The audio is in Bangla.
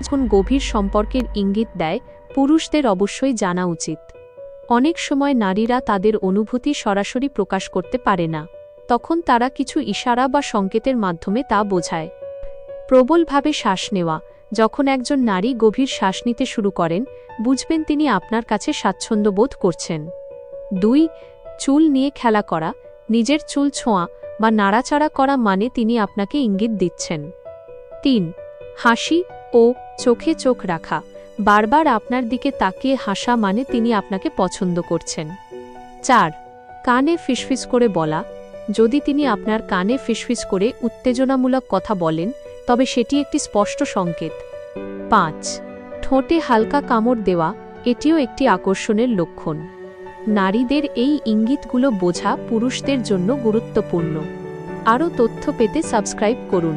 যখন গভীর সম্পর্কের ইঙ্গিত দেয়, পুরুষদের অবশ্যই জানা উচিত। অনেক সময় নারীরা তাদের অনুভূতি সরাসরি প্রকাশ করতে পারে না, তখন তারা কিছু ইশারা বা সংকেতের মাধ্যমে তা বোঝায়। প্রবলভাবে শ্বাস নেওয়া। যখন একজন নারী গভীর শ্বাস নিতে শুরু করেন, বুঝবেন তিনি আপনার কাছে স্বাচ্ছন্দ্য বোধ করছেন। 2. চুল নিয়ে খেলা করা। নিজের চুল ছোঁয়া বা নাড়াচাড়া করা মানে তিনি আপনাকে ইঙ্গিত দিচ্ছেন। 3. হাসি ও চোখে চোখ রাখা। বারবার আপনার দিকে তাকিয়ে হাসা মানে তিনি আপনাকে পছন্দ করছেন। 4. কানে ফিসফিস করে বলা। যদি তিনি আপনার কানে ফিসফিস করে উত্তেজনামূলক কথা বলেন, তবে সেটি একটি স্পষ্ট সংকেত। 5. ঠোঁটে হালকা কামড় দেওয়া। এটিও একটি আকর্ষণের লক্ষণ। নারীদের এই ইঙ্গিতগুলো বোঝা পুরুষদের জন্য গুরুত্বপূর্ণ। আরও তথ্য পেতে সাবস্ক্রাইব করুন।